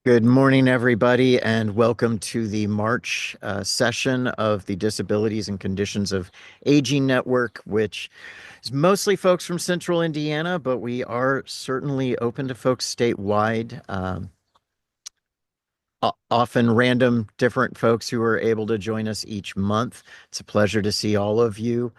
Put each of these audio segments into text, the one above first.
Good morning, everybody, and welcome to the March session of the Disabilities and Conditions of Aging Network, which is mostly folks from Central Indiana, but we are certainly open to folks statewide. Often random different folks who are able to join us each month. It's a pleasure to see all of you.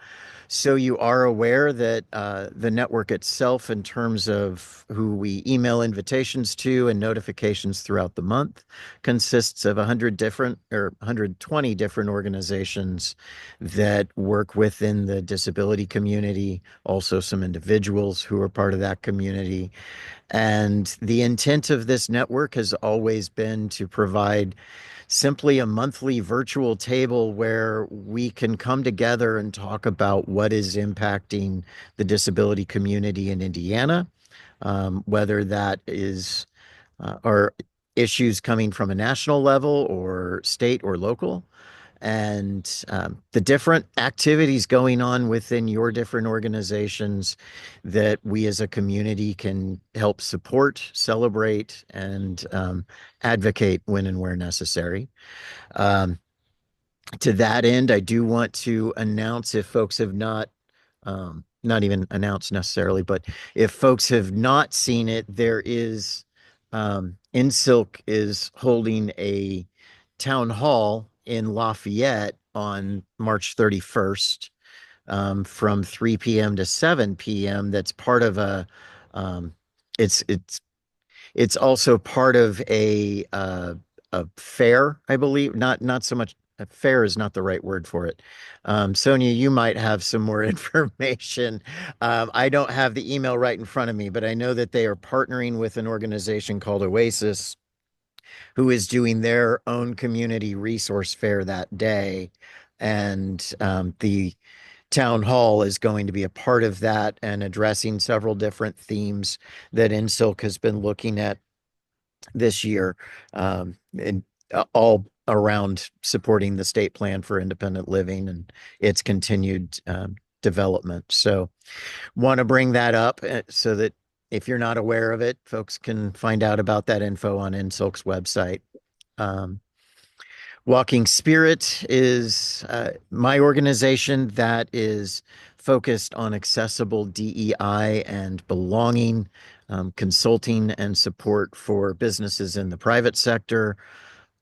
So you are aware that the network itself, in terms of who we email invitations to and notifications throughout the month, consists of 100 different or 120 different organizations that work within the disability community, also some individuals who are part of that community. And the intent of this network has always been to provide simply a monthly virtual table where we can come together and talk about what is impacting the disability community in Indiana, whether that is are issues coming from a national level or state or local, and the different activities going on within your different organizations that we as a community can help support, celebrate, and advocate when and where necessary. Um, to that end, I do want to announce, if folks have not even announced necessarily, but if folks have not seen it, there is, InSilk is holding a town hall in Lafayette on March 31st, from 3 p.m. to 7 p.m. That's part of um, it's it's it's also part of a fair, I believe. Not so much a fair is not the right word for it. Sonia, you might have some more information. I don't have the email right in front of me, but I know that they are partnering with an organization called Oasis, who is doing their own community resource fair that day. And the town hall is going to be a part of that and addressing several different themes that InSilk has been looking at this year, and all around supporting the state plan for independent living and its continued development. So, want to bring that up so that if you're not aware of it, folks can find out about that info on InSilk's website. Um, Walking Spirit is my organization that is focused on accessible DEI and belonging, consulting and support for businesses in the private sector,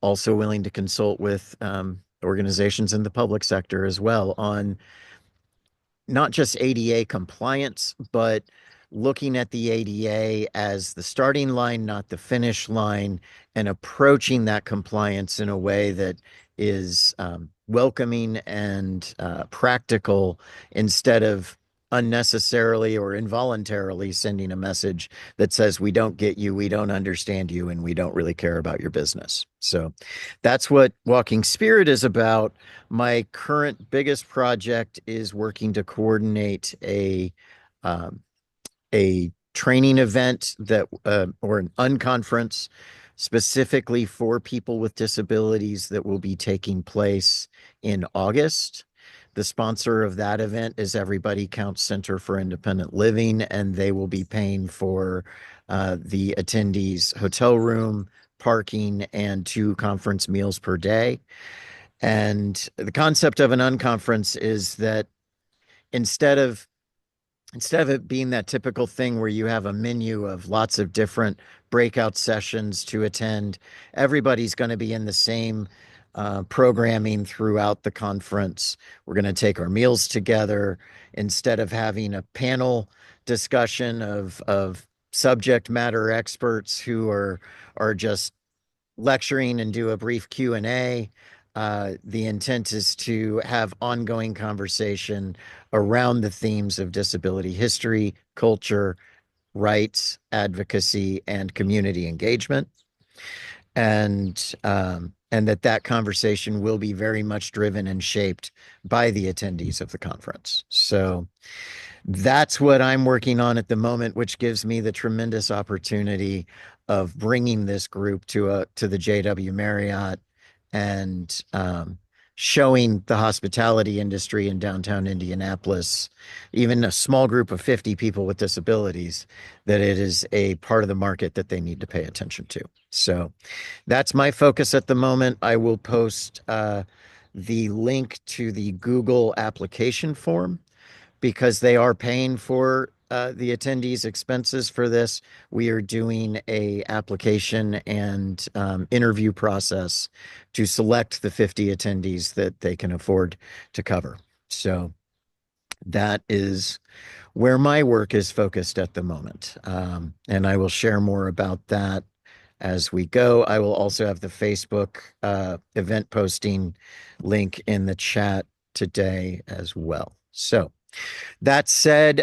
also willing to consult with organizations in the public sector as well on not just ADA compliance, but looking at the ADA as the starting line, not the finish line, and approaching that compliance in a way that is welcoming and practical, instead of unnecessarily or involuntarily sending a message that says, we don't get you, we don't understand you, and we don't really care about your business. So that's what Walking Spirit is about. My current biggest project is working to coordinate um, a training event that or an unconference specifically for people with disabilities that will be taking place in August. The sponsor of that event is Everybody Counts Center for Independent Living, and they will be paying for the attendees' hotel room, parking, and 2 conference meals per day. And the concept of an unconference is that instead of instead of it being that typical thing where you have a menu of lots of different breakout sessions to attend, everybody's going to be in the same programming throughout the conference. We're going to take our meals together instead of having a panel discussion of subject matter experts who are just lecturing and do a brief Q&A. The intent is to have ongoing conversation around the themes of disability history, culture, rights, advocacy, and community engagement. And that conversation will be very much driven and shaped by the attendees of the conference. So that's what I'm working on at the moment, which gives me the tremendous opportunity of bringing this group to the JW Marriott and showing the hospitality industry in downtown Indianapolis, even a small group of 50 people with disabilities, that it is a part of the market that they need to pay attention to. So that's my focus at the moment. I will post the link to the Google application form because they are paying for the attendees' expenses for this. We are doing a application and interview process to select the 50 attendees that they can afford to cover. So that is where my work is focused at the moment. And I will share more about that as we go. I will also have the Facebook event posting link in the chat today as well. So that said,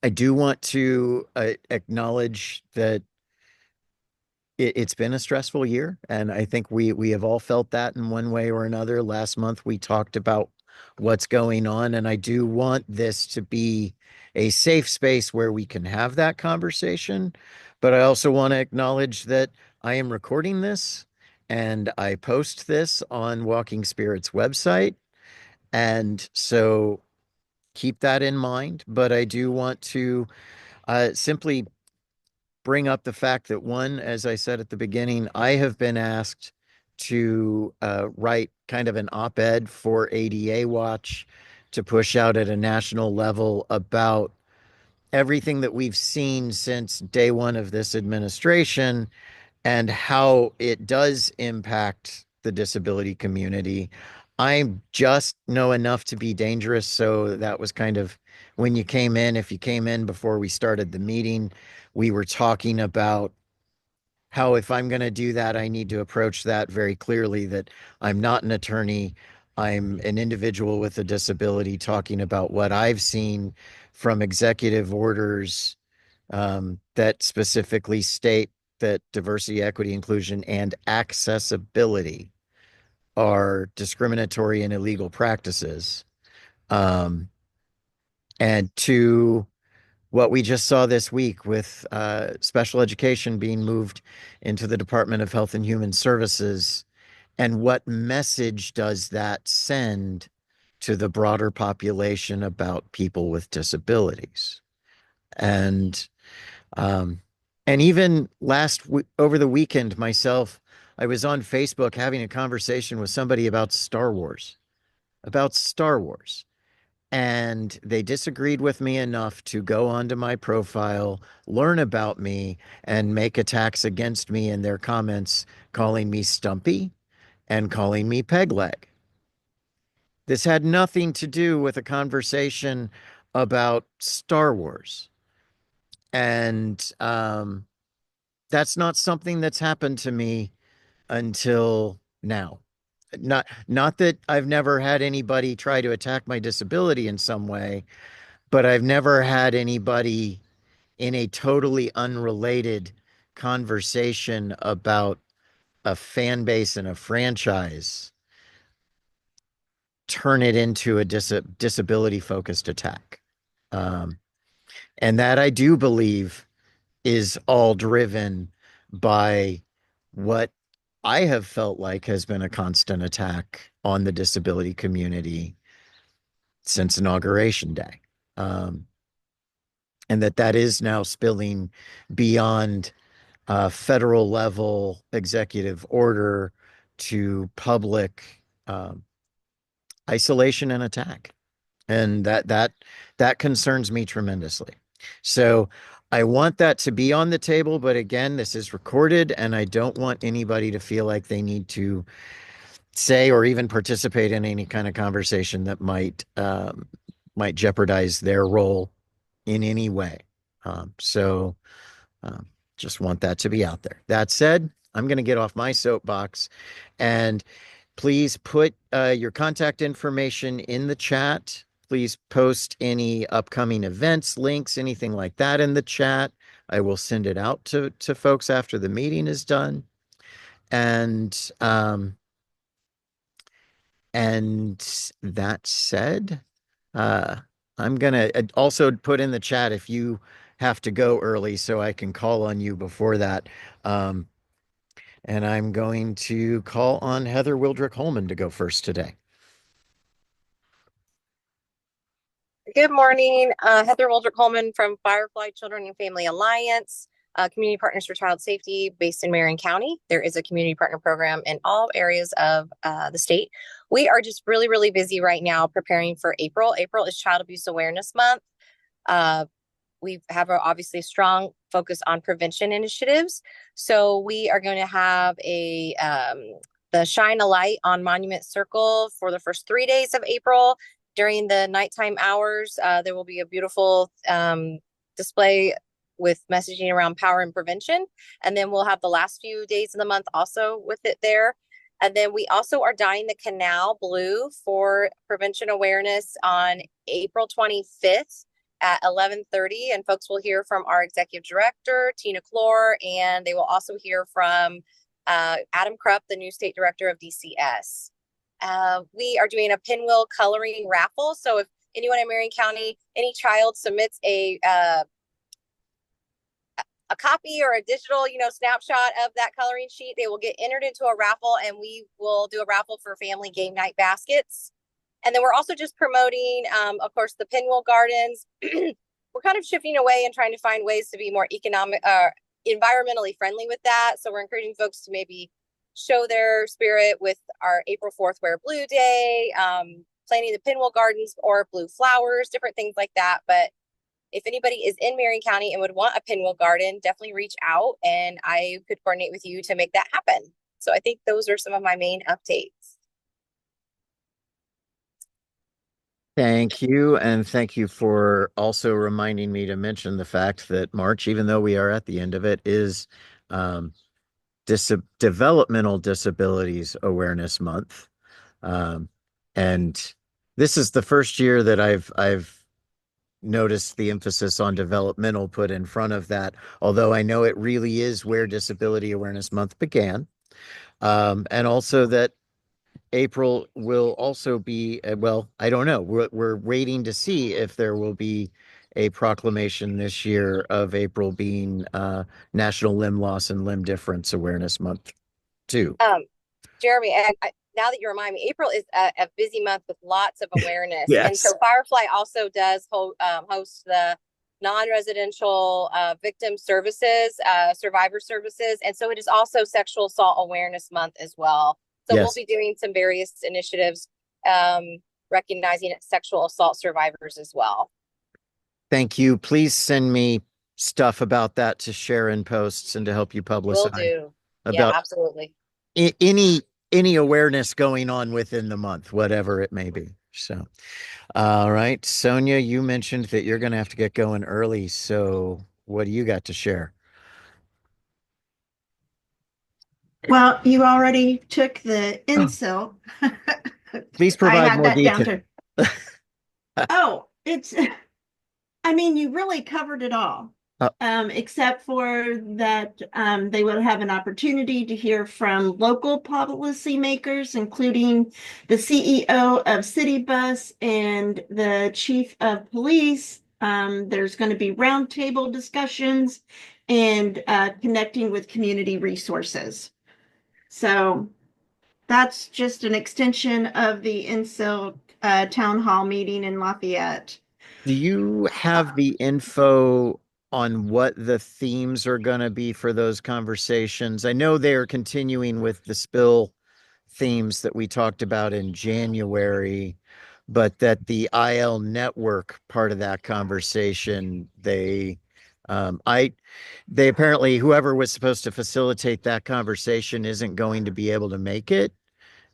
I do want to acknowledge that it's been a stressful year, and I think we have all felt that in one way or another. Last month we talked about what's going on, and I do want this to be a safe space where we can have that conversation. But I also want to acknowledge that I am recording this and I post this on Walking Spirit's website. And so keep that in mind. But I do want to simply bring up the fact that one, as I said at the beginning, I have been asked to write kind of an op-ed for ADA Watch to push out at a national level about everything that we've seen since day one of this administration and how it does impact the disability community. I just know enough to be dangerous. So that was kind of when you came in. If you came in before we started the meeting, we were talking about how if I'm going to do that, I need to approach that very clearly that I'm not an attorney. I'm an individual with a disability talking about what I've seen from executive orders that specifically state that diversity, equity, inclusion, and accessibility are discriminatory and illegal practices. Um, and to what we just saw this week with special education being moved into the Department of Health and Human Services, and what message does that send to the broader population about people with disabilities? And Um, and even over the weekend, myself, I was on Facebook having a conversation with somebody about Star Wars. And they disagreed with me enough to go onto my profile, learn about me, and make attacks against me in their comments, calling me Stumpy and calling me Peg Leg. This had nothing to do with a conversation about Star Wars. And that's not something that's happened to me until now. Not that I've never had anybody try to attack my disability in some way, but I've never had anybody in a totally unrelated conversation about a fan base and a franchise turn it into a disability focused attack. Um, and that I do believe is all driven by what I have felt like has been a constant attack on the disability community since Inauguration Day. Um, and that is now spilling beyond federal level executive order to public um, isolation and attack. And that concerns me tremendously. So I want that to be on the table, but again, this is recorded, and I don't want anybody to feel like they need to say or even participate in any kind of conversation that might jeopardize their role in any way. So um, just want that to be out there. That said, I'm going to get off my soapbox and please put your contact information in the chat. Please post any upcoming events, links, anything like that in the chat. I will send it out to folks after the meeting is done. And and that said, uh, I'm gonna also put in the chat if you have to go early so I can call on you before that. Um, And I'm going to call on Heather Wildrick Holman to go first today. Good morning. Heather Waldrick Coleman from Firefly Children and Family Alliance, Community Partners for Child Safety based in Marion County. There is a community partner program in all areas of the state. We are just really, really busy right now preparing for April. April is Child Abuse Awareness Month. Uh, we have obviously a strong focus on prevention initiatives. So we are going to have the Shine a Light on Monument Circle for the first 3 days of April. During the nighttime hours, there will be a beautiful display with messaging around power and prevention. And then we'll have the last few days of the month also with it there. And then we also are dyeing the canal blue for prevention awareness on April 25th at 11:30, and folks will hear from our executive director, Tina Clore, and they will also hear from Adam Krupp, the new state director of DCS. We are doing a pinwheel coloring raffle. So if anyone in Marion County, any child submits a copy or a digital, snapshot of that coloring sheet, they will get entered into a raffle, and we will do a raffle for family game night baskets. And then we're also just promoting, of course, the Pinwheel Gardens. We're kind of shifting away and trying to find ways to be more environmentally friendly with that. So we're encouraging folks to maybe show their spirit with our April 4th Wear Blue Day, planting the Pinwheel Gardens or blue flowers, different things like that. But if anybody is in Marion County and would want a Pinwheel Garden, definitely reach out and I could coordinate with you to make that happen. So I think those are some of my main updates. Thank you. And thank you for also reminding me to mention the fact that March, even though we are at the end of it, is um, Developmental Disabilities Awareness Month. Um, and this is the first year that I've noticed the emphasis on developmental put in front of that, although I know it really is where Disability Awareness Month began. And also that April will also be, well, I don't know. We're waiting to see if there will be a proclamation this year of April being National Limb Loss and Limb Difference Awareness Month, too. Um, Jeremy, now that you remind me, April is a busy month with lots of awareness. And so Yes. Firefly also does host the non-residential victim services, survivor services. And so it is also Sexual Assault Awareness Month as well. So we'll Yes. be doing some various initiatives recognizing sexual assault survivors as well. Thank you. Please send me stuff about that to share in posts and to help you Will publicize do. Yeah, about absolutely. any awareness going on within the month, whatever it may be. So, all right, Sonia, you mentioned that you're going to have to get going early. So, what do you got to share? Well, you already took the incel. Please I provide had more that down detail. to, oh, I mean, you really covered it all, Uh, except for that they will have an opportunity to hear from local policymakers, including the CEO of City Bus and the chief of police. There's going to be roundtable discussions and connecting with community resources. So that's just an extension of the INSIL town hall meeting in Lafayette. do you have the info on what the themes are going to be for those conversations? I know they are continuing with the spill themes that we talked about in January, but that the IL network part of that conversation, I they apparently whoever was supposed to facilitate that conversation isn't going to be able to make it.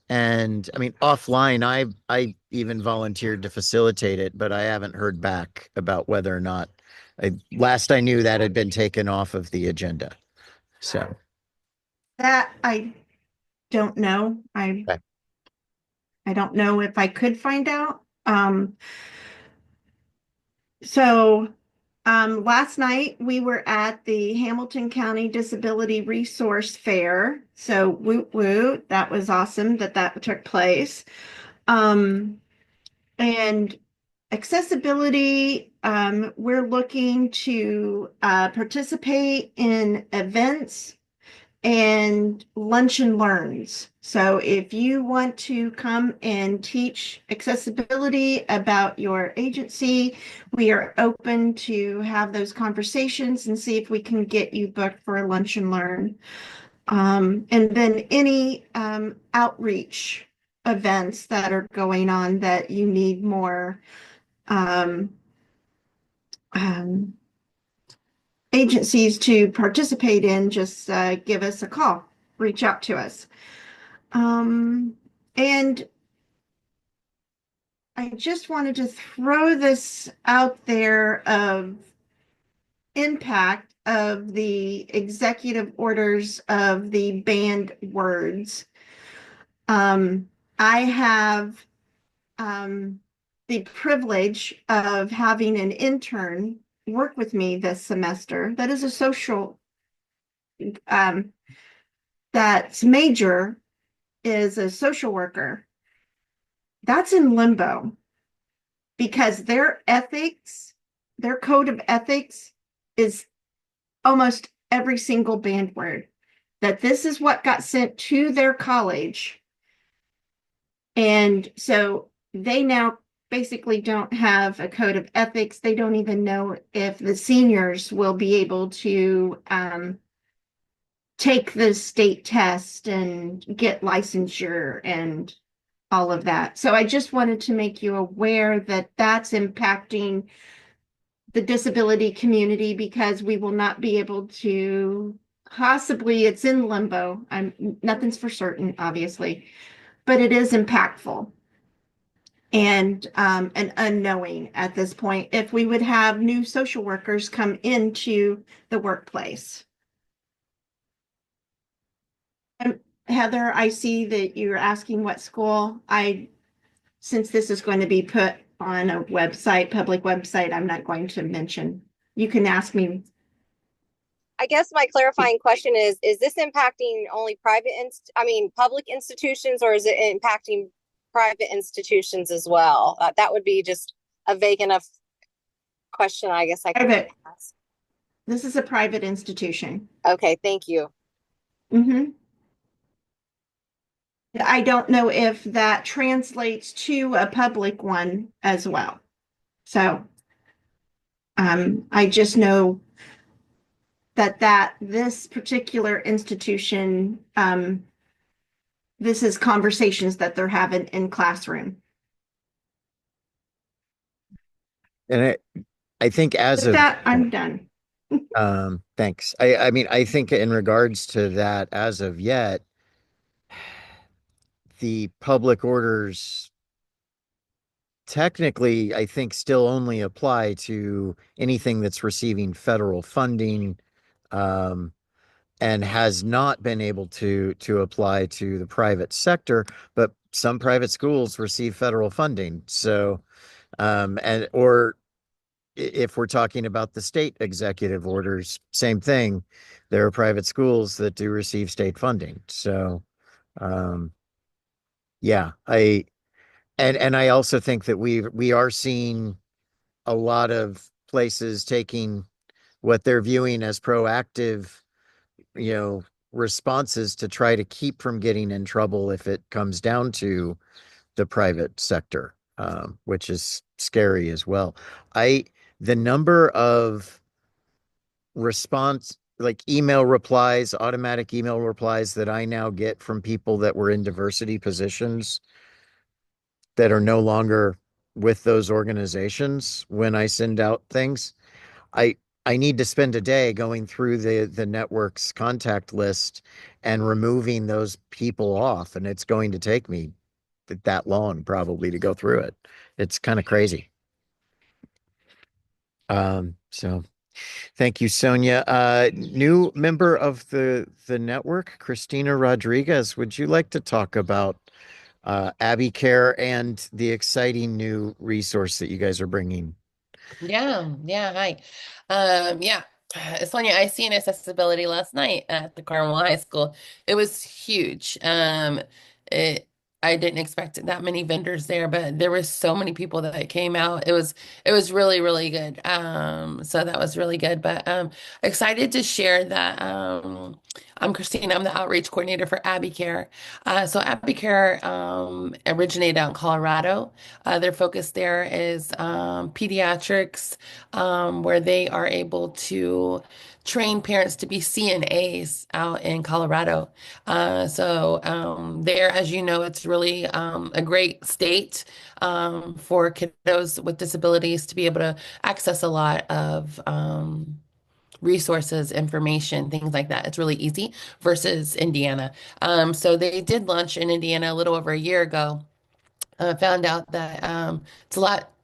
And I mean, offline, I even volunteered to facilitate it, but I haven't heard back about whether or not. Last I knew, that had been taken off of the agenda. So, That I don't know. okay. I don't know if I could find out. So last night we were at the Hamilton County Disability Resource Fair. So woot woot, that was awesome that took place. Um, and accessibility, we're looking to participate in events and lunch and learns. So if you want to come and teach accessibility about your agency, we are open to have those conversations and see if we can get you booked for a lunch and learn. And then any outreach events that are going on that you need more um, um, agencies to participate in, just give us a call, reach out to us. And I just wanted to throw this out there of impact of the executive orders of the banned words. Um, I have the privilege of having an intern work with me this semester that is a social, um, that's major is a social worker. That's in limbo because their ethics, their code of ethics is almost every single banned word. That this is what got sent to their college. And so they now basically don't have a code of ethics. They don't even know if the seniors will be able to take the state test and get licensure and all of that. So I just wanted to make you aware that that's impacting the disability community because we will not be able to possibly, it's in limbo. Nothing's for certain, obviously, but it is impactful and unknowing at this point if we would have new social workers come into the workplace. And Heather, I see that you're asking what school. Since this is going to be put on a website, public website, I'm not going to mention. You can ask me. I guess my clarifying question is this impacting only public institutions, or is it impacting private institutions as well? That would be just a vague enough question, I guess I could Private. ask. This is a private institution. Okay, thank you. Mm-hmm. I don't know if that translates to a public one as well. So I just know that this particular institution, this is conversations that they're having in classroom. And I think as With of, that, I'm done. thanks. I mean, I think in regards to that, as of yet, the public orders technically, I think, still only apply to anything that's receiving federal funding, um, and has not been able to apply to the private sector. But some private schools receive federal funding, so and or if we're talking about the state executive orders, same thing. There are private schools that do receive state funding. So, um, yeah, and I also think that we are seeing a lot of places taking what they're viewing as proactive, you know, responses to try to keep from getting in trouble if it comes down to the private sector, which is scary as well. I the number of response like email replies, automatic email replies that I now get from people that were in diversity positions that are no longer with those organizations when I send out things. I I need to spend a day going through the network's contact list and removing those people off, and it's going to take me that long probably to go through it. It's kind of crazy. So thank you, Sonia. New member of the network, Christina Rodriguez. Would you like to talk about Abbey Care and the exciting new resource that you guys are bringing? Yeah, hi. Yeah, Sonia, I seen accessibility last night at the Carmel High School. It was huge. It I didn't expect that many vendors there, but there were so many people that came out. It was really, really good. So that was really good. But excited to share that. I'm Christine. I'm the outreach coordinator for Abbey Care. So Abbey Care originated out in Colorado. Their focus there is pediatrics, where they are able to train parents to be CNAs out in Colorado. There, as you know, it's really a great state for kiddos with disabilities to be able to access a lot of resources, information, things like that. It's really easy versus Indiana. So they did launch in Indiana a little over a year ago. Found out that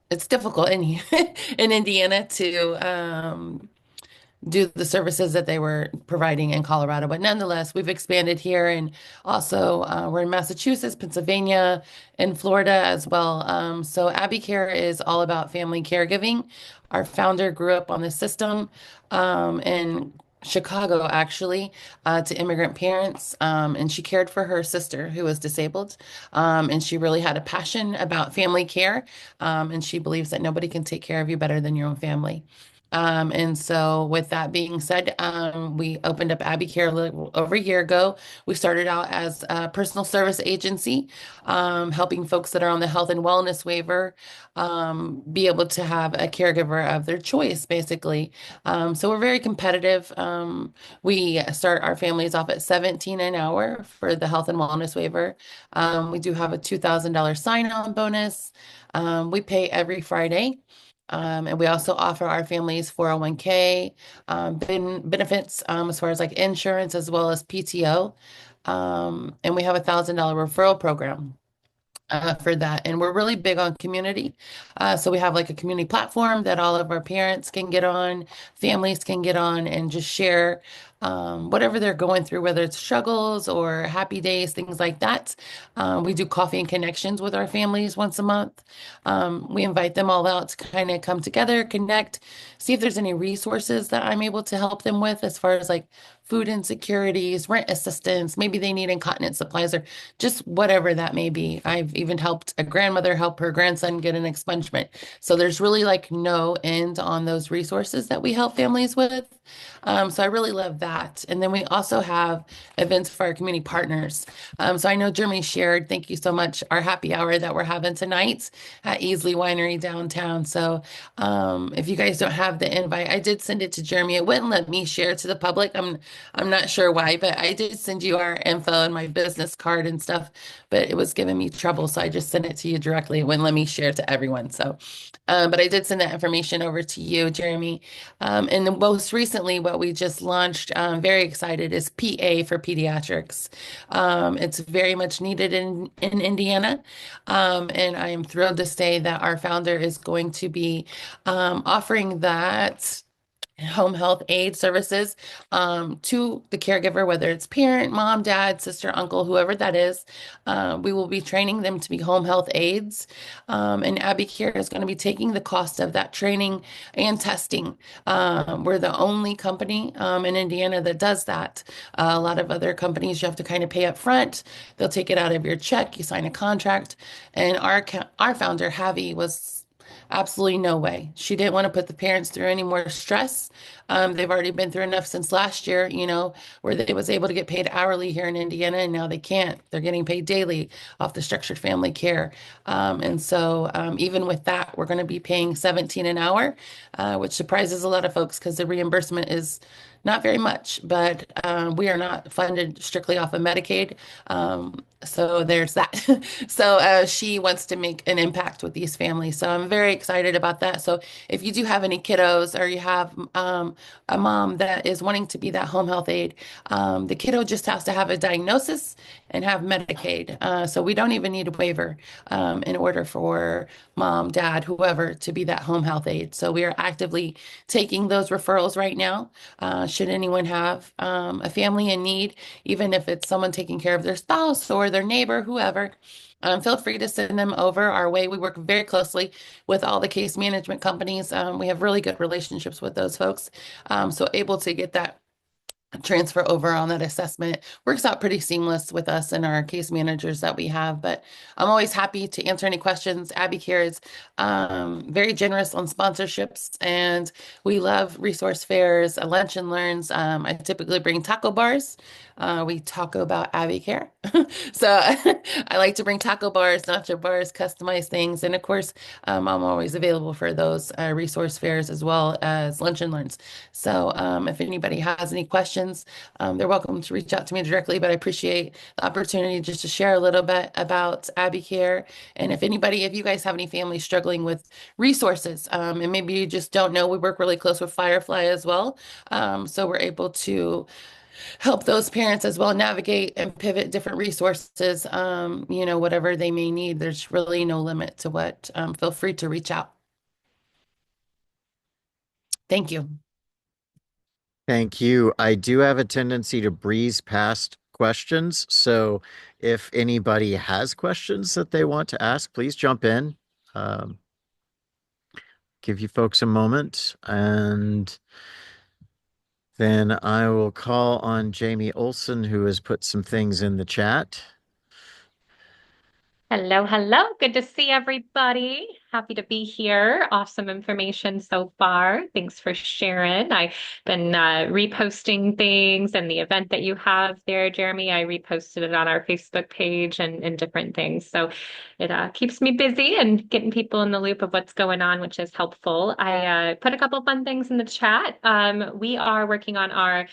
it's difficult in in Indiana to do the services that they were providing in Colorado. But nonetheless, we've expanded here and also we're in Massachusetts, Pennsylvania, and Florida as well. So Abbey Care is all about family caregiving. Our founder grew up on the system in Chicago, actually, to immigrant parents. And she cared for her sister who was disabled. And she really had a passion about family care. And she believes that nobody can take care of you better than your own family. And so, with that being said, we opened up Abbey Care a little over a year ago. We started out as a personal service agency, helping folks that are on the health and wellness waiver be able to have a caregiver of their choice, basically. So, we're very competitive. We start our families off at 17 an hour for the health and wellness waiver. We do have a $2,000 sign-on bonus. We pay every Friday. And we also offer our families 401k benefits as far as like insurance as well as PTO. And we have $1,000 referral program for that. And we're really big on community. So we have like a community platform that all of our parents can get on, families can get on and just share whatever they're going through, whether it's struggles or happy days, things like that. We do coffee and connections with our families once a month. We invite them all out to kind of come together, connect, see if there's any resources that I'm able to help them with as far as like food insecurities, rent assistance, maybe they need incontinence supplies or just whatever that may be. I've even helped a grandmother help her grandson get an expungement. So there's really like no end on those resources that we help families with. So I really love that. And then we also have events for our community partners. So I know Jeremy shared, thank you so much, our happy hour that we're having tonight at Easley Winery downtown. So if you guys don't have the invite, I did send it to Jeremy. It wouldn't let me share to the public. I'm not sure why, but I did send you our info and my business card and stuff, but it was giving me trouble. So I just sent it to you directly. It wouldn't let me share to everyone. So, but I did send that information over to you, Jeremy. And then most recently, what we just launched, very excited, is PA for pediatrics. It's very much needed in Indiana. And I am thrilled to say that our founder is going to be offering that home health aid services to the caregiver, whether it's parent, mom, dad, sister, uncle, whoever that is. We will be training them to be home health aides. And Abbey Care is going to be taking the cost of that training and testing. We're the only company in Indiana that does that. A lot of other companies you have to kind of pay up front. They'll take it out of your check. You sign a contract. And our founder, Javi, was absolutely no way. She didn't want to put the parents through any more stress. They've already been through enough since last year, where they was able to get paid hourly here in Indiana, and now they can't. They're getting paid daily off the structured family care. Even with that, we're going to be paying 17 an hour, which surprises a lot of folks because the reimbursement is not very much, but we are not funded strictly off of Medicaid. So there's that. So she wants to make an impact with these families. So I'm very excited about that. So if you do have any kiddos or you have a mom that is wanting to be that home health aide, the kiddo just has to have a diagnosis and have Medicaid. So we don't even need a waiver in order for mom, dad, whoever to be that home health aide. So we are actively taking those referrals right now. Should anyone have a family in need, even if it's someone taking care of their spouse or their neighbor, whoever, feel free to send them over our way. We work very closely with all the case management companies. We have really good relationships with those folks. So able to get that transfer over on that assessment. Works out pretty seamless with us and our case managers that we have. But I'm always happy to answer any questions. Abby Care is very generous on sponsorships, and we love resource fairs, lunch and learns. I typically bring taco bars. We talk about Abby Care. So I like to bring taco bars, nacho bars, customize things. And of course, I'm always available for those resource fairs as well as lunch and learns. So if anybody has any questions, they're welcome to reach out to me directly. But I appreciate the opportunity just to share a little bit about Abbey Care. And if you guys have any families struggling with resources, and maybe you just don't know, we work really close with Firefly as well. So we're able to help those parents as well navigate and pivot different resources, whatever they may need. There's really no limit to what. Feel free to reach out. Thank you. Thank you. I do have a tendency to breeze past questions. So if anybody has questions that they want to ask, please jump in. Um, give you folks a moment. And then I will call on Jamie Olson, who has put some things in the chat. Hello, hello. Good to see everybody. Happy to be here. Awesome information so far. Thanks for sharing. I've been reposting things and the event that you have there, Jeremy. I reposted it on our Facebook page and different things. So it keeps me busy and getting people in the loop of what's going on, which is helpful. I put a couple fun things in the chat. We are working on our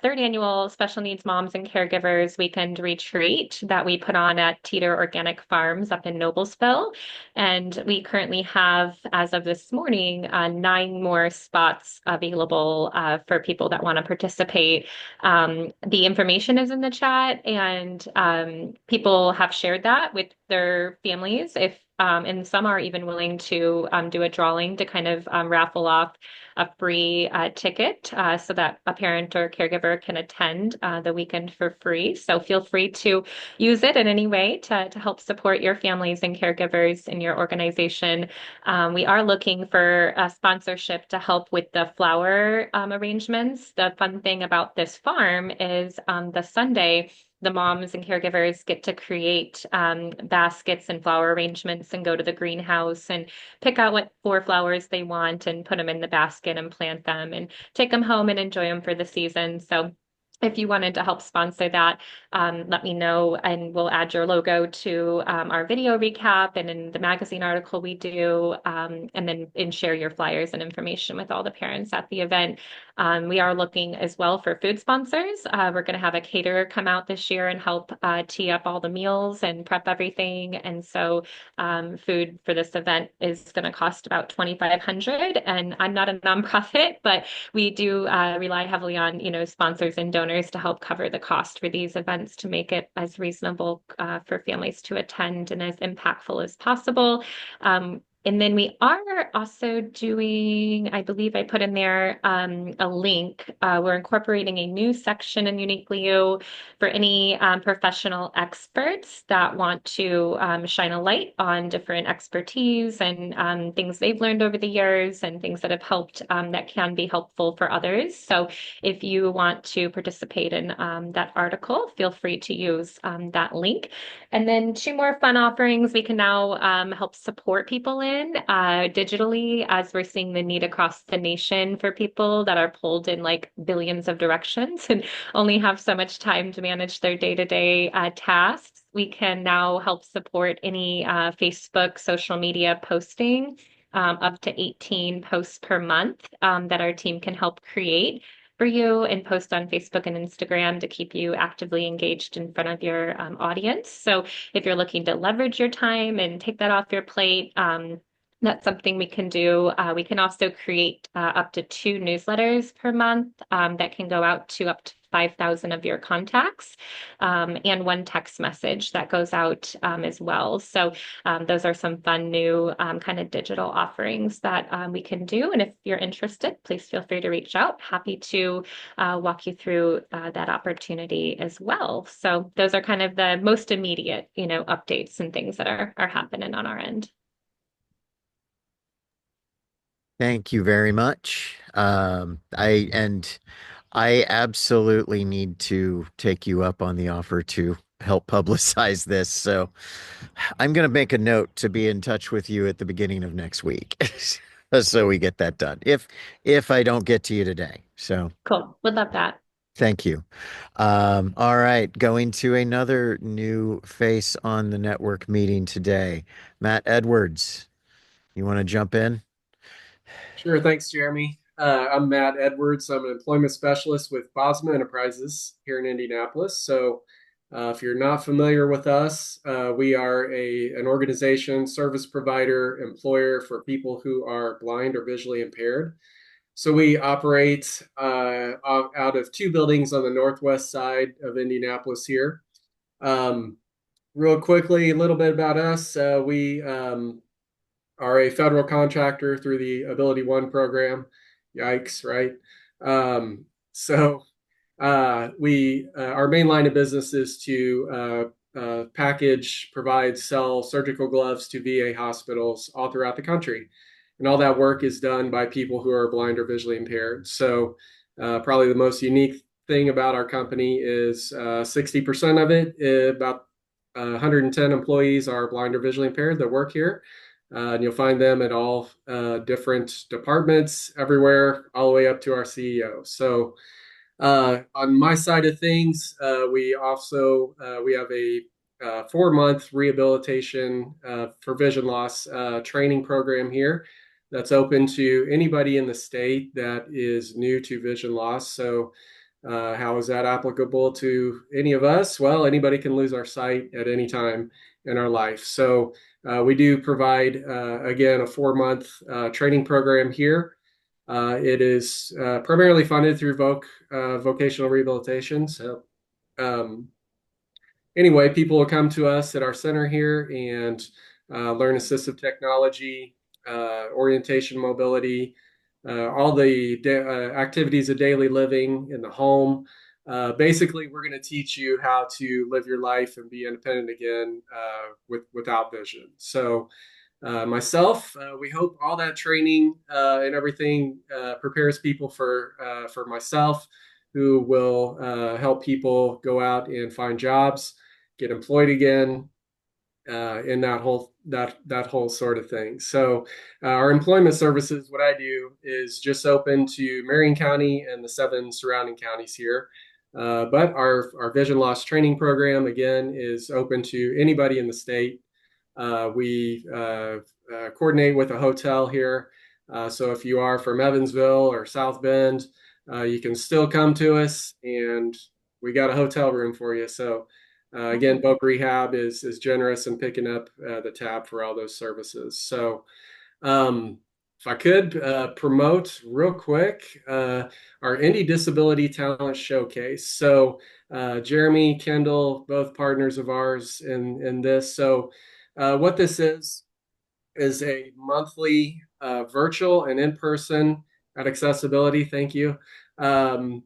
third annual Special Needs Moms and Caregivers Weekend Retreat that we put on at Teeter Organic Farms up in Noblesville. And we currently have, as of this morning, 9 more spots available for people that want to participate. The information is in the chat, and people have shared that with their families. And some are even willing to do a drawing to kind of raffle off a free ticket so that a parent or caregiver can attend the weekend for free. So feel free to use it in any way to help support your families and caregivers in your organization. We are looking for a sponsorship to help with the flower arrangements. The fun thing about this farm is the Sunday, the moms and caregivers get to create baskets and flower arrangements and go to the greenhouse and pick out what 4 flowers they want and put them in the basket and plant them and take them home and enjoy them for the season. So if you wanted to help sponsor that, let me know and we'll add your logo to our video recap and in the magazine article we do, and share your flyers and information with all the parents at the event. We are looking as well for food sponsors. We're going to have a caterer come out this year and help tee up all the meals and prep everything. And so food for this event is going to cost about $2,500. And I'm not a nonprofit, but we do rely heavily on, sponsors and donors to help cover the cost for these events to make it as reasonable for families to attend and as impactful as possible. And then we are also doing, I believe I put in there a link. We're incorporating a new section in Uniquely You for any professional experts that want to shine a light on different expertise and things they've learned over the years and things that have helped that can be helpful for others. So if you want to participate in that article, feel free to use that link. And then 2 more fun offerings we can now help support people in digitally as we're seeing the need across the nation for people that are pulled in like billions of directions and only have so much time to manage their day-to-day tasks. We can now help support any Facebook social media posting, up to 18 posts per month that our team can help create for you and post on Facebook and Instagram to keep you actively engaged in front of your audience. So if you're looking to leverage your time and take that off your plate, that's something we can do. We can also create up to 2 newsletters per month that can go out to up to 5,000 of your contacts, and 1 text message that goes out as well. So those are some fun new kind of digital offerings that we can do. And if you're interested, please feel free to reach out. Happy to walk you through that opportunity as well. So those are kind of the most immediate, updates and things that are happening on our end. Thank you very much. I absolutely need to take you up on the offer to help publicize this. So I'm going to make a note to be in touch with you at the beginning of next week. So we get that done. If I don't get to you today. So Cool. Would love that. thank you. All right, going to another new face on the network meeting today. Matt Edwards, you want to jump in? Sure, thanks, Jeremy. I'm Matt Edwards. I'm an employment specialist with Bosma Enterprises here in Indianapolis. If you're not familiar with us, we are an organization, service provider, employer for people who are blind or visually impaired. So we operate out of two buildings on the northwest side of Indianapolis here. Um, Real quickly, a little bit about us. We are a federal contractor through the Ability One program. Yikes, right? Um, so we Our main line of business is to package, provide, sell surgical gloves to VA hospitals all throughout the country, and all that work is done by people who are blind or visually impaired. Probably the most unique thing about our company is 60% of it, about 110 employees are blind or visually impaired that work here. And you'll find them at all different departments everywhere, all the way up to our CEO. On my side of things, we have a 4 month rehabilitation for vision loss training program here that's open to anybody in the state that is new to vision loss. How is that applicable to any of us? Well, anybody can lose our sight at any time in our life. We do provide, again, a 4 month training program here. It is primarily funded through vocational rehabilitation. Um, anyway, people will come to us at our center here and learn assistive technology, orientation, mobility, all the activities of daily living in the home. Basically, we're going to teach you how to live your life and be independent again without vision. We hope all that training and everything prepares people for myself, who will help people go out and find jobs, get employed again, in that whole sort of thing. Our employment services, what I do is just open to Marion County and the 7 surrounding counties here. But our vision loss training program, again, is open to anybody in the state. We coordinate with a hotel here. So if you are from Evansville or South Bend, you can still come to us, and we got a hotel room for you. Again, Voc Rehab is generous in picking up the tab for all those services. Um, if I could promote real quick our Indie Disability Talent Showcase. Jeremy, Kendall, both partners of ours in this. What this is a monthly virtual and in-person at Accessibility. Thank you. Um,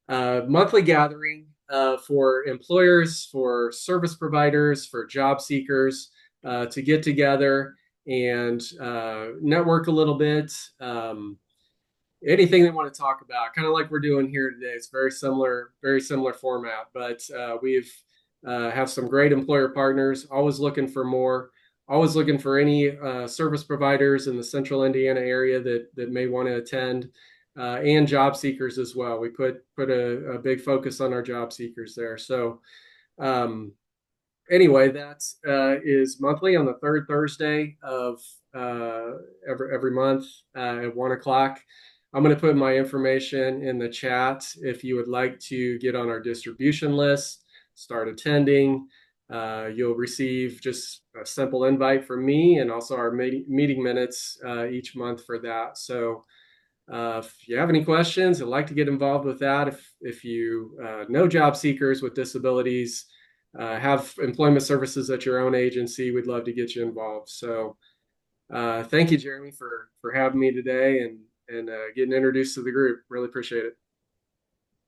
Monthly gathering for employers, for service providers, for job seekers to get together and network a little bit. Anything they want to talk about, kind of like we're doing here today. It's very similar format, but we've have some great employer partners, always looking for more, always looking for any service providers in the central Indiana area that may want to attend, and job seekers as well. We put a big focus on our job seekers there. Um, anyway, that is monthly on the third Thursday of every month at 1 o'clock. I'm going to put my information in the chat if you would like to get on our distribution list, start attending. You'll receive just a simple invite from me and also our meeting minutes each month for that. If you have any questions, I'd like to get involved with that. If you know job seekers with disabilities, have employment services at your own agency, we'd love to get you involved. Thank you, Jeremy, for having me today and getting introduced to the group. Really appreciate it.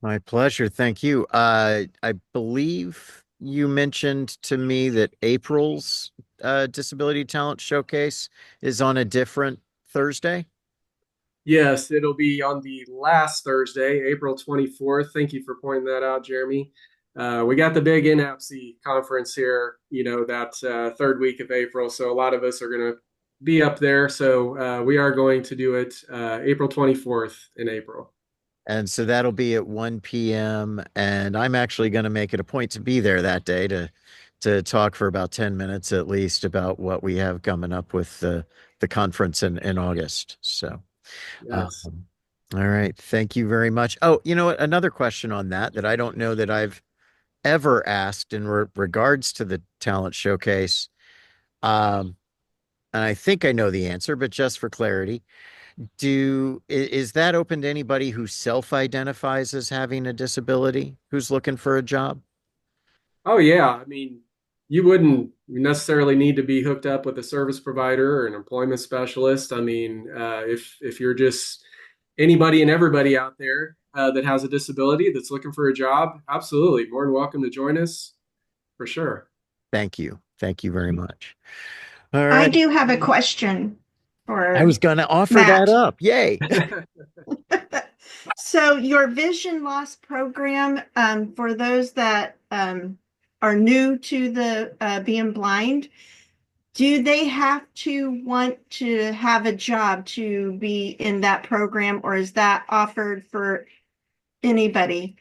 My pleasure. Thank you. I believe you mentioned to me that April's Disability Talent Showcase is on a different Thursday. Yes, it'll be on the last Thursday, April 24th. Thank you for pointing that out, Jeremy. We got the big NAPSI conference here, that third week of April. So a lot of us are going to be up there. So we are going to do it April 24th in April. And so that'll be at 1 p.m. And I'm actually going to make it a point to be there that day to talk for about 10 minutes at least about what we have coming up with the conference in August. So, Yes. um, all right. Thank you very much. Oh, you know what? Another question on that I don't know that I've ever asked in regards to the talent showcase. Um, and I think I know the answer, but just for clarity, is that open to anybody who self-identifies as having a disability who's looking for a job? Oh, yeah. I mean, you wouldn't necessarily need to be hooked up with a service provider or an employment specialist. I mean, if you're just anybody and everybody out there that has a disability that's looking for a job, absolutely, more than welcome to join us for sure. Thank you. Thank you very much. All I right. do have a question I for was going to offer that Matt. up. Yay. So your vision loss program, for those that are new to the being blind, do they have to want to have a job to be in that program, or is that offered for anybody?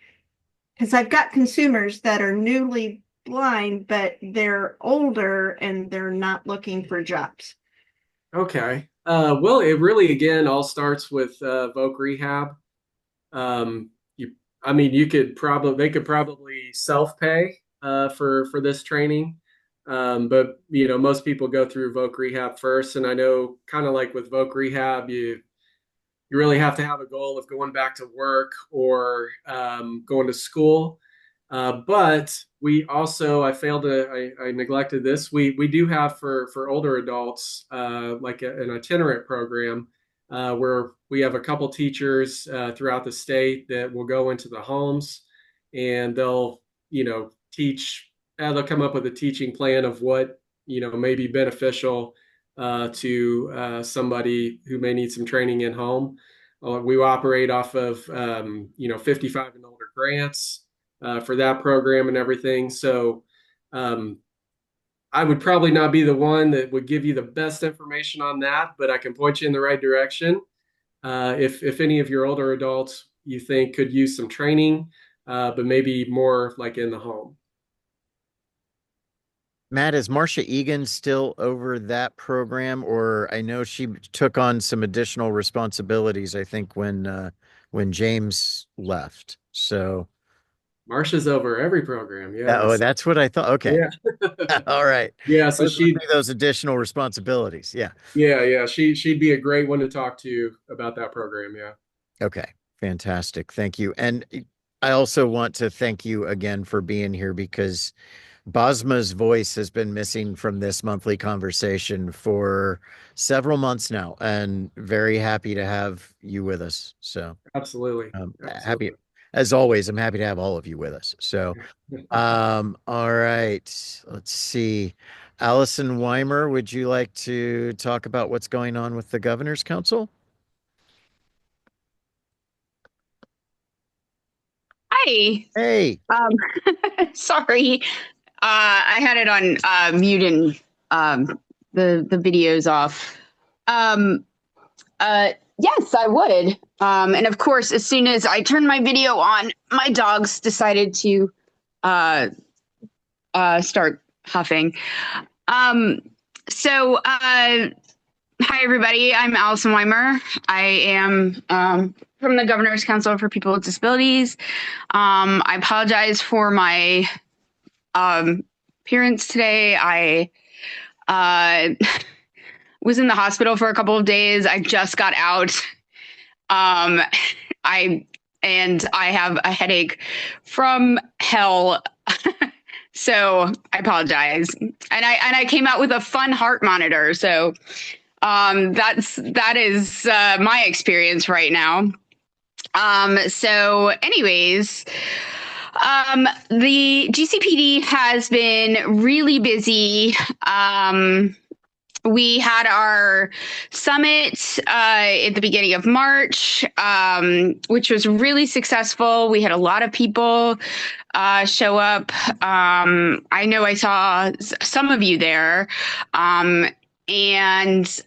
Because I've got consumers that are newly blind, but they're older and they're not looking for jobs. Okay. Well, it really again all starts with Voc Rehab. You, I mean, they could probably self-pay for this training, but most people go through Voc Rehab first. And I know, kind of like with Voc Rehab, you really have to have a goal of going back to work or going to school. But we also, I neglected this. We do have for older adults like an itinerant program where we have a couple teachers throughout the state that will go into the homes and they'll, teach. They'll come up with a teaching plan of what may be beneficial to somebody who may need some training in home. We operate off of 55 and older grants for that program and everything. So um, I would probably not be the one that would give you the best information on that, but I can point you in the right direction. If any of your older adults you think could use some training, but maybe more like in the home. Matt, is Marcia Egan still over that program? Or I know she took on some additional responsibilities, I think, when James left. So, Marcia's over every program. oh, Yes. that's what I thought. Okay. Yeah. All right. Yeah. So Those would be those additional responsibilities. Yeah. yeah. She'd be a great one to talk to about that program. Yeah. Okay. Fantastic. Thank you. And I also want to thank you again for being here because Bosma's voice has been missing from this monthly conversation for several months now, and very happy to have you with us. So, Absolutely. happy Absolutely. as always. I'm happy to have all of you with us. So, all right. Let's see. Allison Weimer, would you like to talk about what's going on with the Governor's Council? Hi. Hey. Sorry. I had it on mute and the videos off. Yes, I would. And of course, as soon as I turned my video on, my dogs decided to start huffing. Hi, everybody. I'm Allison Weimer. I am from the Governor's Council for People with Disabilities. I apologize for my appearance today. I was in the hospital for a couple of days. I just got out. I have a headache from hell. So I apologize. And I came out with a fun heart monitor. So that is my experience right now. So anyways, the GCPD has been really busy We had our summit at the beginning of March, which was really successful. We had a lot of people show up. I know I saw some of you there. And if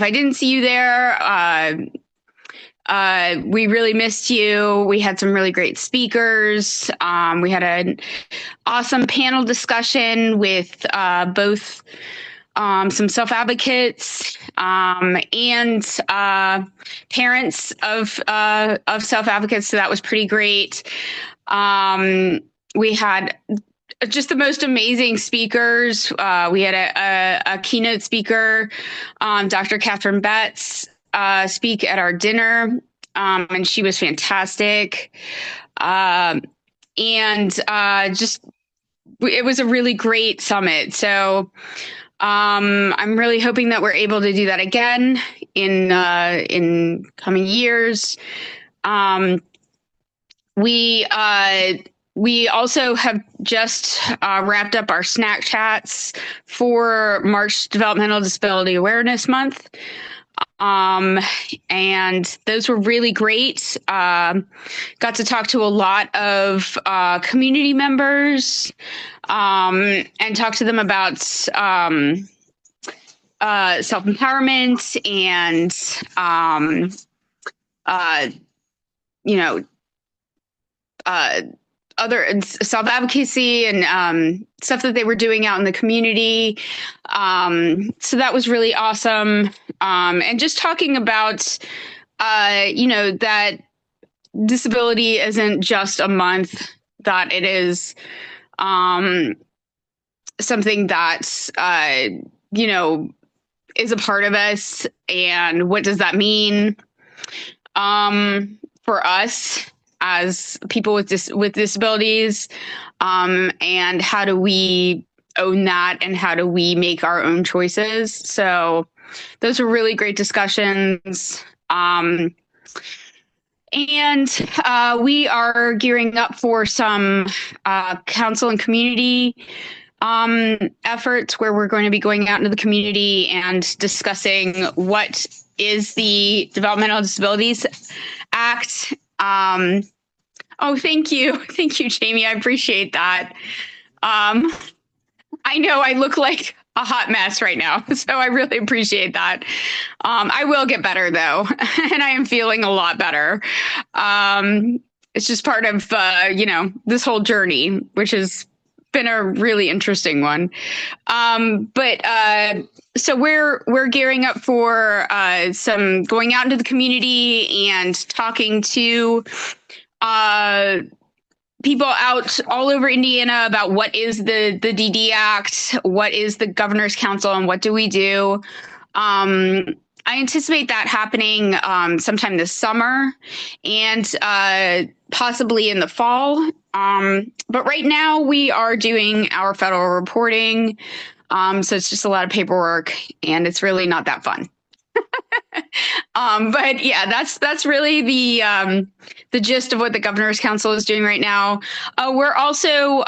I didn't see you there, we really missed you. We had some really great speakers. We had an awesome panel discussion with both some self-advocates and parents of self-advocates. So that was pretty great. We had just the most amazing speakers. We had a keynote speaker, Dr. Catherine Betts, speak at our dinner, and she was fantastic. Just it was a really great summit. So I'm really hoping that we're able to do that again in coming years. We also have just wrapped up our snack chats for March Developmental Disability Awareness Month. And those were really great. Got to talk to a lot of community members and talk to them about self-empowerment and other self-advocacy and stuff that they were doing out in the community. So that was really awesome. And just talking about, that disability isn't just a month, that it is something that, is a part of us. And what does that mean for us as people with disabilities, and how do we own that, and how do we make our own choices? So those were really great discussions. And we are gearing up for some council and community efforts where we're going to be going out into the community and discussing what is the Developmental Disabilities Act. Oh, thank you. Thank you, Jamie. I appreciate that. I know I look like a hot mess right now, so I really appreciate that. I will get better though, and I am feeling a lot better. It's just part of, this whole journey, which has been a really interesting one. So we're gearing up for some going out into the community and talking to people out all over Indiana about what is the DD Act, what is the Governor's Council, and what do we do. I anticipate that happening sometime this summer and possibly in the fall. But right now we are doing our federal reporting. So it's just a lot of paperwork and it's really not that fun. But yeah, that's really the gist of what the Governor's Council is doing right now. We're also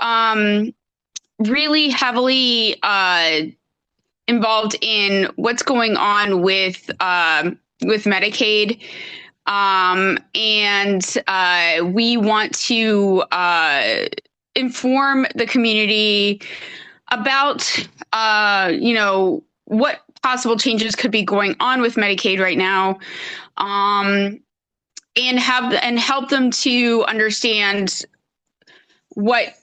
really heavily involved in what's going on with Medicaid. And we want to inform the community about, what possible changes could be going on with Medicaid right now, and help them to understand what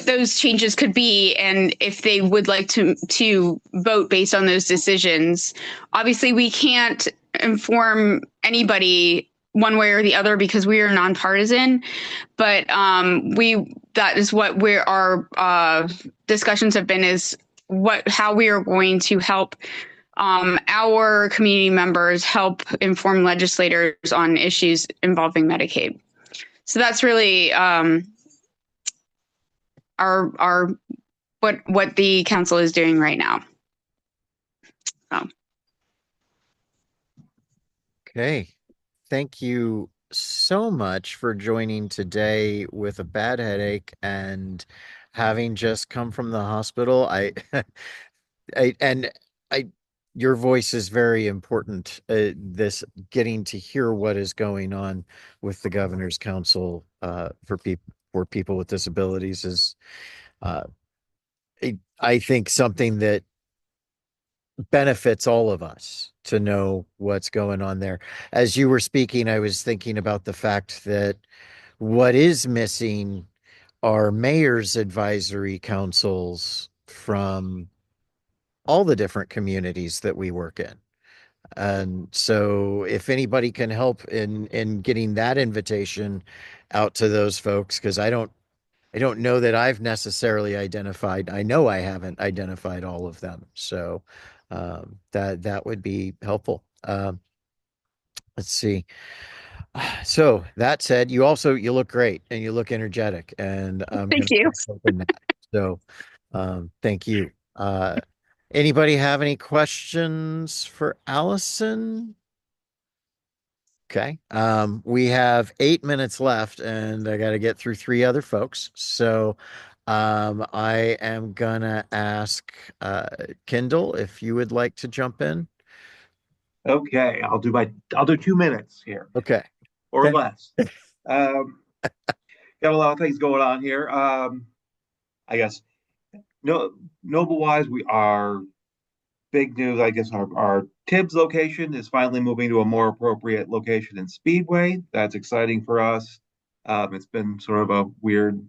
those changes could be, and if they would like to vote based on those decisions. Obviously, we can't inform anybody one way or the other because we are nonpartisan, but that is what our discussions have been, is how we are going to help our community members help inform legislators on issues involving Medicaid. So that's really our what the council is doing right now. So. Okay. Thank you so much for joining today with a bad headache and having just come from the hospital, I and I your voice is very important. This getting to hear what is going on with the governor's council for people with disabilities is uh, I think something that benefits all of us to know what's going on there. As you were speaking, I was thinking about the fact that what is missing are mayor's advisory councils from all the different communities that we work in. And so if anybody can help in getting that invitation out to those folks, because I don't know that I've necessarily identified. I know I haven't identified all of them. So that would be helpful. Let's see. So that said, you look great and you look energetic, and I'm Thank gonna you. open that. So thank you. Anybody have any questions for Allison? Okay. We have 8 minutes left, and I got to get through three other folks. So, I am gonna ask Kendall if you would like to jump in. Okay, I'll do 2 minutes here Okay. or Okay. less. Um, got a lot of things going on here. I guess no, Noble wise, we are big news. I guess our Tibbs location is finally moving to a more appropriate location in Speedway. That's exciting for us. It's been sort of a weird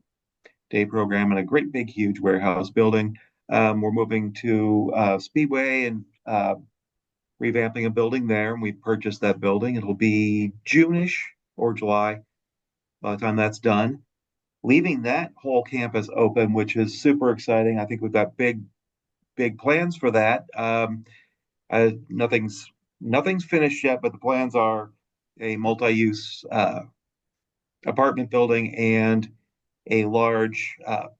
day program in a great big huge warehouse building. We're moving to Speedway and revamping a building there, and we purchased that building. It'll be June-ish or July by the time that's done. Leaving that whole campus open, which is super exciting. I think we've got big plans for that. Nothing's finished yet, but the plans are a multi-use apartment building and a large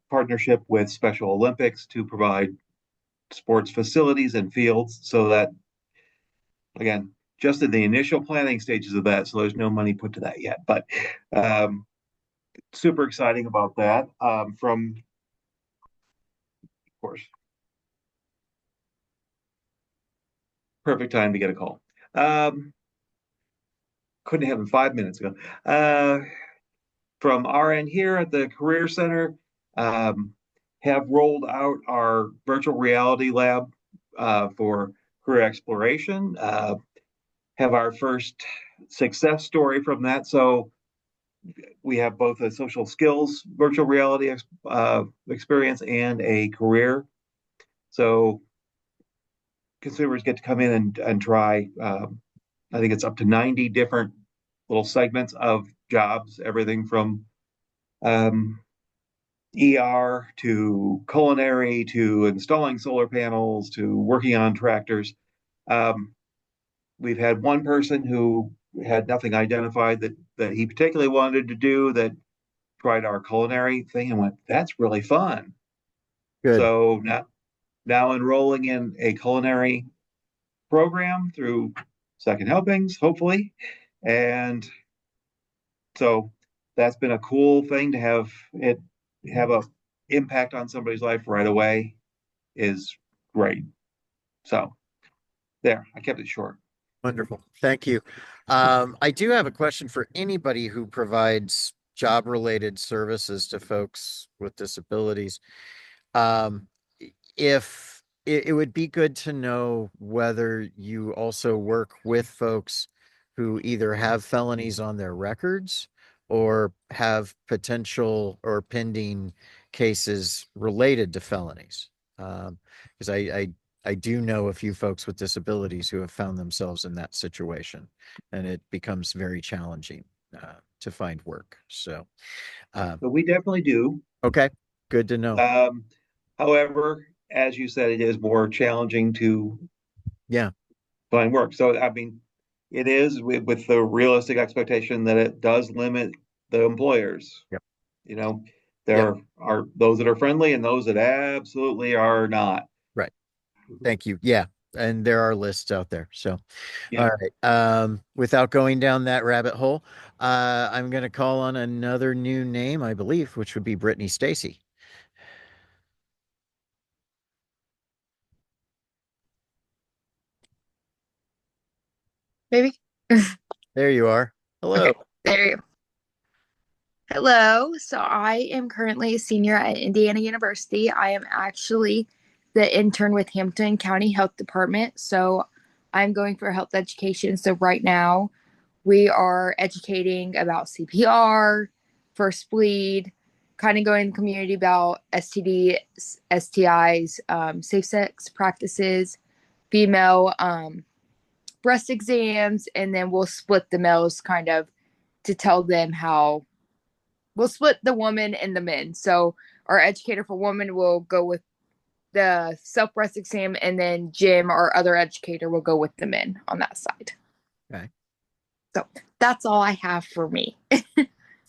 partnership with Special Olympics to provide sports facilities and fields so that, again, just in the initial planning stages of that, so there's no money put to that yet. But um, super exciting about that. Of course, perfect time to get a call. Couldn't have him 5 minutes ago. From our end here at the Career Center, um, have rolled out our virtual reality lab for career exploration. Have our first success story from that. So we have both a social skills virtual reality experience and a career. So consumers get to come in and try. I think it's up to 90 different little segments of jobs, everything from um, ER to culinary to installing solar panels to working on tractors. Um, we've had one person who had nothing identified that he particularly wanted to do that tried our culinary thing and went, "That's really fun." Good. So now enrolling in a culinary program through Second Helpings, hopefully, and so that's been a cool thing to have a impact on somebody's life right away is great. So there, I kept it short. Wonderful. Thank you. I do have a question for anybody who provides job-related services to folks with disabilities. Um, if it would be good to know whether you also work with folks who either have felonies on their records or have potential or pending cases related to felonies. Because I do know a few folks with disabilities who have found themselves in that situation, and it becomes very challenging to find work. So, But we definitely do. okay, good to know. Um, However, as you said, it is more challenging to Yeah. find work. So, I mean, it is with the realistic expectation that it does limit the employers. Yep. You know, Yep. there are those that are friendly and those that absolutely are not. Right. Thank you. Yeah. And there are lists out there. So, Yeah. all right. Without going down that rabbit hole, I'm going to call on another new name, I believe, which would be Brittany Stacy. Maybe. There you are. Hello. Okay, there you go. Hello. So I am currently a senior at Indiana University. I am actually the intern with Hampton County Health Department. So I'm going for health education. So right now we are educating about CPR, first bleed, kind of going in the community about STD, STIs, safe sex practices, female breast exams, and then we'll split the males kind of to tell them how we'll split the woman and the men. So our educator for women will go with the self breast exam, and then Jim, our other educator, will go with the men on that side. Okay. So that's all I have for me.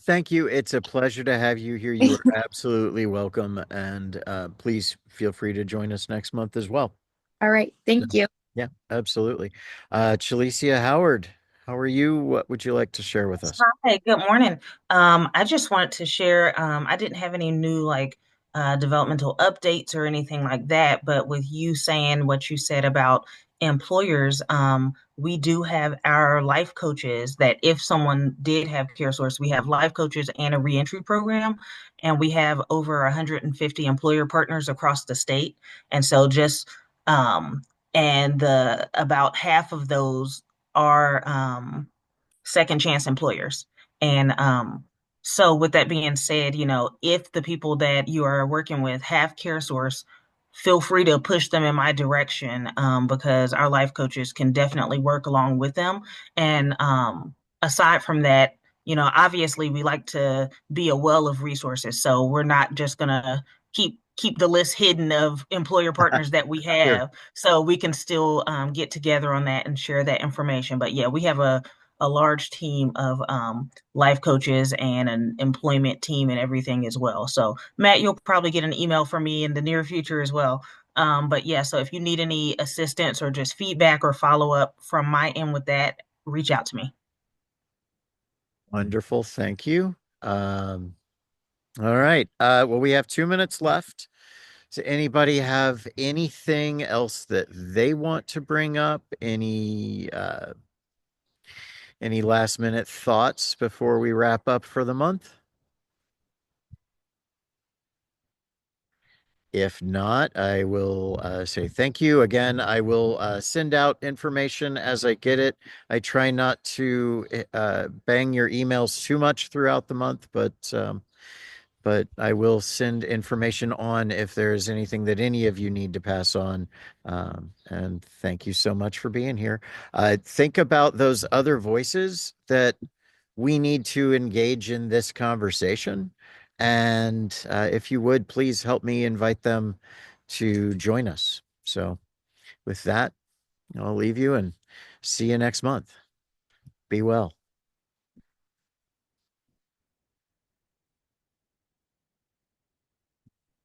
Thank you. It's a pleasure to have you here. You are absolutely welcome. And please feel free to join us next month as well. All right. So, Thank you. yeah, absolutely. Chalicia Howard, how are you? What would you like to share with us? Hi, good morning. I just wanted to share, I didn't have any new developmental updates or anything like that, but with you saying what you said about employers, we do have our life coaches that if someone did have care source, we have life coaches and a reentry program, and we have over 150 employer partners across the state. And so just and the about half of those are second chance employers. And so with that being said, if the people that you are working with have care source, feel free to push them in my direction, because our life coaches can definitely work along with them. And aside from that, obviously we like to be a well of resources. So we're not just gonna keep the list hidden of employer partners that we Sure. have. So we can still get together on that and share that information. But yeah, we have a large team of life coaches and an employment team and everything as well. So, Matt, you'll probably get an email from me in the near future as well. But yeah, so if you need any assistance or just feedback or follow up from my end with that, reach out to me. Wonderful. Thank you. All right. Well, we have 2 minutes left. Does anybody have anything else that they want to bring up? Any last minute thoughts before we wrap up for the month? If not, I will say thank you again. I will send out information as I get it. I try not to bang your emails too much throughout the month, but I will send information on if there's anything that any of you need to pass on. And thank you so much for being here. Think about those other voices that we need to engage in this conversation. And if you would, please help me invite them to join us. So, with that, I'll leave you and see you next month. Be well.